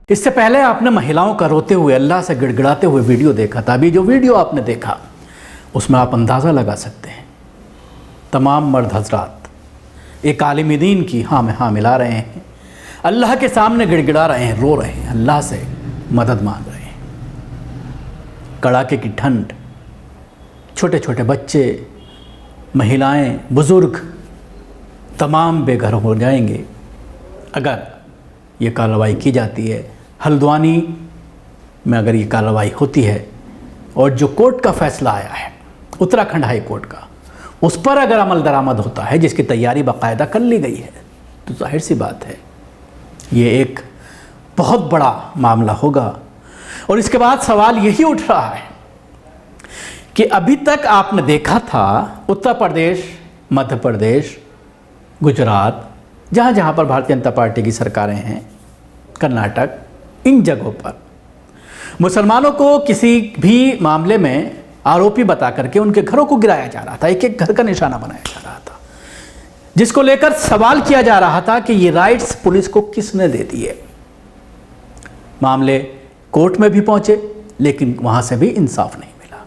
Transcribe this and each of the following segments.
इससे पहले आपने महिलाओं का रोते हुए, अल्लाह से गिड़गिड़ाते हुए वीडियो देखा था। अभी जो वीडियो आपने देखा उसमें आप अंदाज़ा लगा सकते हैं, तमाम मर्द हजरात एक आलिम दीन की हाँ में हाँ मिला रहे हैं, अल्लाह के सामने गिड़गिड़ा रहे हैं, रो रहे हैं, अल्लाह से मदद मांग रहे हैं। कड़ाके की ठंड, छोटे छोटे बच्चे, महिलाएं, बुज़ुर्ग तमाम बेघर हो जाएंगे अगर ये कार्रवाई की जाती है। हल्द्वानी में अगर ये कार्रवाई होती है और जो कोर्ट का फैसला आया है, उत्तराखंड हाई कोर्ट का, उस पर अगर अमल दरामद होता है, जिसकी तैयारी बाकायदा कर ली गई है, तो जाहिर सी बात है ये एक बहुत बड़ा मामला होगा। और इसके बाद सवाल यही उठ रहा है कि अभी तक आपने देखा था उत्तर प्रदेश, मध्य प्रदेश, गुजरात, जहाँ जहाँ पर भारतीय जनता पार्टी की सरकारें हैं, कर्नाटक, इन जगहों पर मुसलमानों को किसी भी मामले में आरोपी बता करके उनके घरों को गिराया जा रहा था, एक एक घर का निशाना बनाया जा रहा था, जिसको लेकर सवाल किया जा रहा था कि ये राइट्स पुलिस को किसने दे दिए। मामले कोर्ट में भी पहुंचे लेकिन वहां से भी इंसाफ नहीं मिला।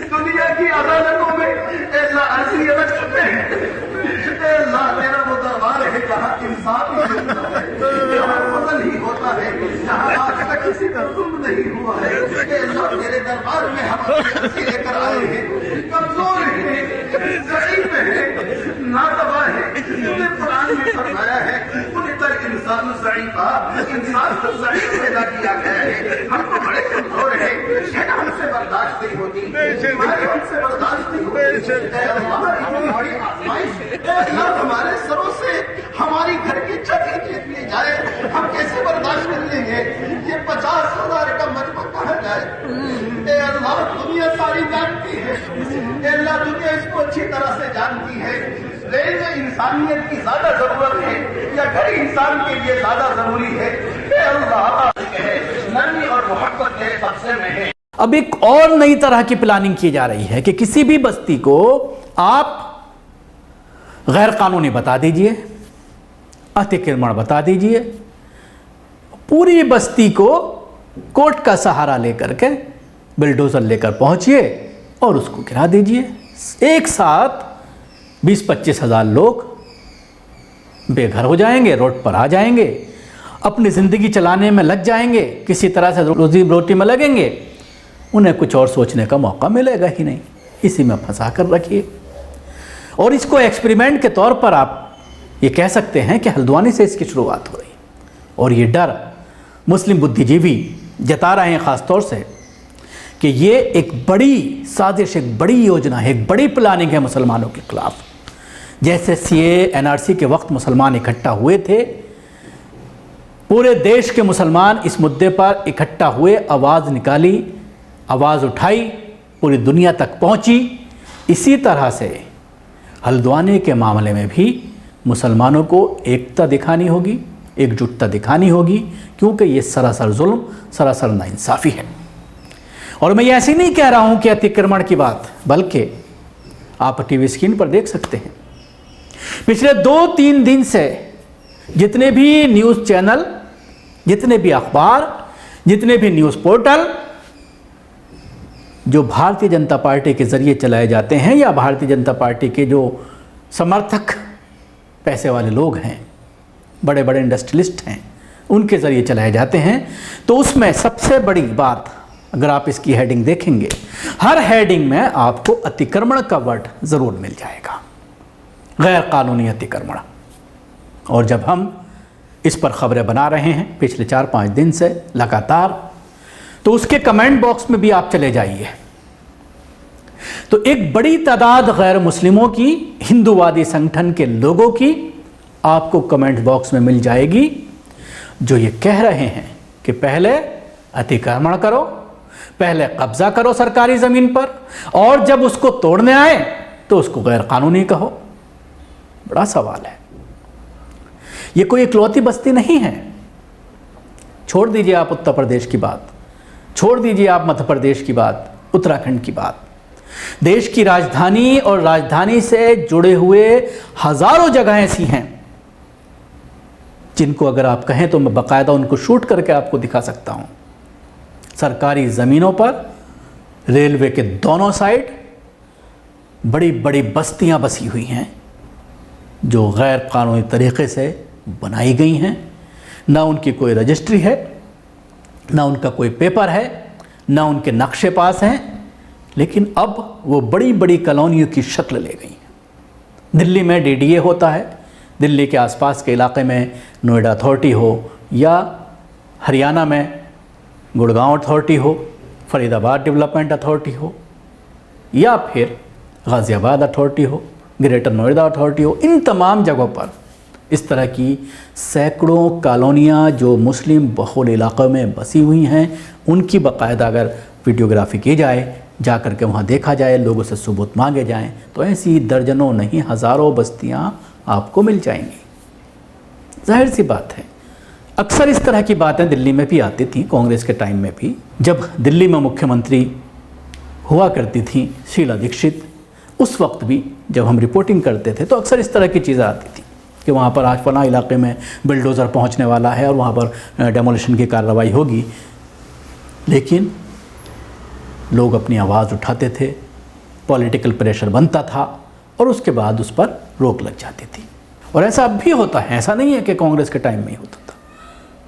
दुनिया की अदालतों में अर्जी रख सकते हैं, तेरा वो दरबार है जहाँ इंसाफ ही होता है, जहाँ फजल ही होता है, जहाँ आज तक किसी का जुल्म नहीं हुआ है। तेरे दरबार में हम अर्जी लेकर आए हैं, कमजोर है, ज़ईफ़ है, नातवा है। तूने कुरान में फरमाया है कुल इंसान ज़ईफ़ा, इंसान को ज़ईफ़ पैदा किया गया है। हम तो बड़े कमजोर हैं, हमसे बर्दाश्त नहीं होती, हमसे बर्दाश्त नहीं होती। हमारी आजमाइश हमारे सरों से हमारी घर की छत ही जाए, हम कैसे बर्दाश्त कर लेंगे? ये 50,000 का मजबा कहाँ जाए? ए अल्लाह, दुनिया सारी जानती है, अल्लाह दुनिया इसको अच्छी तरह से जानती है। रेल इंसानियत की ज्यादा जरूरत है या घर इंसान के लिए ज्यादा जरूरी है? अल्लाह नरमी और मोहब्बत है सबसे में है। अब एक और नई तरह की प्लानिंग की जा रही है कि किसी भी बस्ती को आप गैर कानूनी बता दीजिए, अतिक्रमण बता दीजिए, पूरी बस्ती को कोर्ट का सहारा लेकर के बिल्डोजर लेकर पहुंचिए और उसको गिरा दीजिए। एक साथ 20-25 हज़ार लोग बेघर हो जाएंगे, रोड पर आ जाएंगे, अपनी ज़िंदगी चलाने में लग जाएंगे, किसी तरह से रोजी रोटी में लगेंगे, उन्हें कुछ और सोचने का मौका मिलेगा ही नहीं। इसी में फंसा कर रखिए। और इसको एक्सपेरिमेंट के तौर पर आप ये कह सकते हैं कि हल्द्वानी से इसकी शुरुआत हो रही। और ये डर मुस्लिम बुद्धिजीवी जता रहे हैं ख़ास तौर से कि ये एक बड़ी साजिश, एक बड़ी योजना है, एक बड़ी प्लानिंग है मुसलमानों के खिलाफ। जैसे CAA NRC के वक्त मुसलमान इकट्ठा हुए थे, पूरे देश के मुसलमान इस मुद्दे पर इकट्ठा हुए, आवाज़ निकाली, आवाज़ उठाई, पूरी दुनिया तक पहुंची। इसी तरह से हल्द्वानी के मामले में भी मुसलमानों को एकता दिखानी होगी, एकजुटता दिखानी होगी, क्योंकि ये सरासर जुल्म, सरासर नाइंसाफ़ी है। और मैं ये ऐसे नहीं कह रहा हूँ कि अतिक्रमण की बात, बल्कि आप टीवी स्क्रीन पर देख सकते हैं पिछले 2-3 दिन से जितने भी न्यूज़ चैनल, जितने भी अखबार, जितने भी न्यूज़ पोर्टल जो भारतीय जनता पार्टी के ज़रिए चलाए जाते हैं या भारतीय जनता पार्टी के जो समर्थक पैसे वाले लोग हैं, बड़े बड़े इंडस्ट्रियलिस्ट हैं, उनके ज़रिए चलाए जाते हैं, तो उसमें सबसे बड़ी बात, अगर आप इसकी हेडिंग देखेंगे, हर हेडिंग में आपको अतिक्रमण का वर्ड ज़रूर मिल जाएगा, गैर कानूनी अतिक्रमण। और जब हम इस पर ख़बरें बना रहे हैं पिछले 4-5 दिन से लगातार, तो उसके कमेंट बॉक्स में भी आप चले जाइए तो एक बड़ी तादाद गैर मुस्लिमों की, हिंदूवादी संगठन के लोगों की आपको कमेंट बॉक्स में मिल जाएगी, जो ये कह रहे हैं कि पहले अतिक्रमण करो, पहले कब्जा करो सरकारी ज़मीन पर, और जब उसको तोड़ने आए तो उसको गैर कानूनी कहो। बड़ा सवाल है। ये कोई इकलौती बस्ती नहीं है। छोड़ दीजिए आप उत्तर प्रदेश की बात, छोड़ दीजिए आप मध्य प्रदेश की बात, उत्तराखंड की बात, देश की राजधानी और राजधानी से जुड़े हुए हजारों जगह ऐसी हैं जिनको अगर आप कहें तो मैं बाकायदा उनको शूट करके आपको दिखा सकता हूं। सरकारी ज़मीनों पर रेलवे के दोनों साइड बड़ी बड़ी बस्तियां बसी हुई हैं जो गैर कानूनी तरीक़े से बनाई गई हैं। ना उनकी कोई रजिस्ट्री है, ना उनका कोई पेपर है, ना उनके नक्शे पास हैं, लेकिन अब वो बड़ी बड़ी कॉलोनियों की शक्ल ले गई हैं। दिल्ली में डीडीए होता है, दिल्ली के आसपास के इलाके में नोएडा अथॉरिटी हो, या हरियाणा में गुड़गांव अथॉरिटी हो, फरीदाबाद डेवलपमेंट अथॉरिटी हो, या फिर गाज़ियाबाद अथॉरिटी हो, ग्रेटर नोएडा अथॉरिटी हो, इन तमाम जगहों पर इस तरह की सैकड़ों कॉलोनियाँ जो मुस्लिम बहुल इलाक़ों में बसी हुई हैं, उनकी बाकायदा अगर वीडियोग्राफी की जाए, जा कर के वहाँ देखा जाए, लोगों से सबूत मांगे जाएं, तो ऐसी दर्जनों नहीं हज़ारों बस्तियाँ आपको मिल जाएंगी। जाहिर सी बात है, अक्सर इस तरह की बातें दिल्ली में भी आती थी, कांग्रेस के टाइम में भी। जब दिल्ली में मुख्यमंत्री हुआ करती थी शीला दीक्षित, उस वक्त भी जब हम रिपोर्टिंग करते थे तो अक्सर इस तरह की चीज़ें आती थी कि वहाँ पर आज फलां इलाके में बिल्डोज़र पहुँचने वाला है और वहाँ पर डेमोलिशन की कार्रवाई होगी, लेकिन लोग अपनी आवाज़ उठाते थे, पॉलिटिकल प्रेशर बनता था और उसके बाद उस पर रोक लग जाती थी। और ऐसा अब भी होता है, ऐसा नहीं है कि कांग्रेस के टाइम में ही होता था,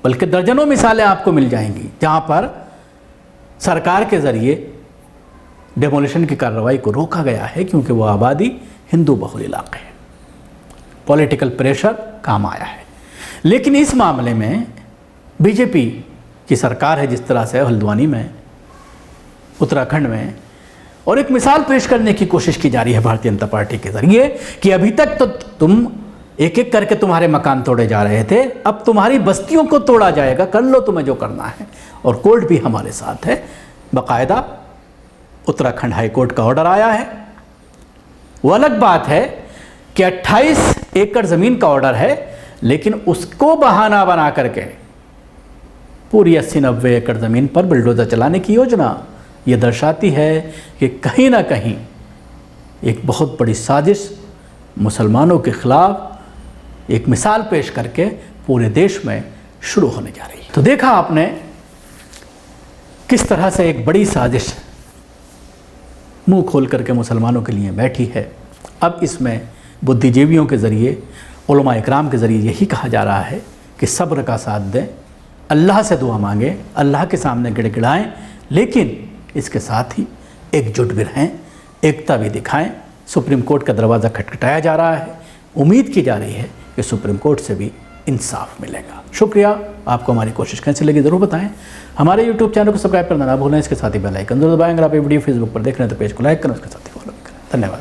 बल्कि दर्जनों मिसालें आपको मिल जाएंगी जहाँ पर सरकार के ज़रिए डेमोलिशन की कार्रवाई को रोका गया है क्योंकि वो आबादी हिंदू बहुल इलाके है, पॉलिटिकल प्रेशर काम आया है। लेकिन इस मामले में बीजेपी की सरकार है, जिस तरह से हल्द्वानी में, उत्तराखंड में, और एक मिसाल पेश करने की कोशिश की जा रही है भारतीय जनता पार्टी के ज़रिए कि अभी तक तो तुम एक एक करके तुम्हारे मकान तोड़े जा रहे थे, अब तुम्हारी बस्तियों को तोड़ा जाएगा, कर लो तुम्हें जो करना है। और कोर्ट भी हमारे साथ है, बाकायदा उत्तराखंड हाई कोर्ट का ऑर्डर आया है। वो अलग बात है कि 28 एकड़ ज़मीन का ऑर्डर है, लेकिन उसको बहाना बना करके पूरी 80-90 एकड़ ज़मीन पर बिल्डोज़र चलाने की योजना ये दर्शाती है कि कहीं ना कहीं एक बहुत बड़ी साजिश मुसलमानों के ख़िलाफ़ एक मिसाल पेश करके पूरे देश में शुरू होने जा रही है। तो देखा आपने किस तरह से एक बड़ी साजिश मुंह खोल करके मुसलमानों के लिए बैठी है। अब इसमें बुद्धिजीवियों के ज़रिए, उलमा इकराम के ज़रिए यही कहा जा रहा है कि सब्र का साथ दें, अल्लाह से दुआ मांगें, अल्लाह के सामने गिड़गिड़ाएं, लेकिन इसके साथ ही एकजुट भी रहें, एकता भी दिखाएं। सुप्रीम कोर्ट का दरवाज़ा खटखटाया जा रहा है, उम्मीद की जा रही है कि सुप्रीम कोर्ट से भी इंसाफ मिलेगा। शुक्रिया। आपको हमारी कोशिश कैसी लगी ज़रूर बताएं। हमारे यूट्यूब चैनल को सब्सक्राइब करना ना भूलें, इसके साथ ही बेल आइकन ज़रूर दबाएं। अगर आप ये वीडियो फेसबुक पर देख रहे हैं तो पेज को लाइक करें, उसके साथ ही फॉलो भी करें। धन्यवाद।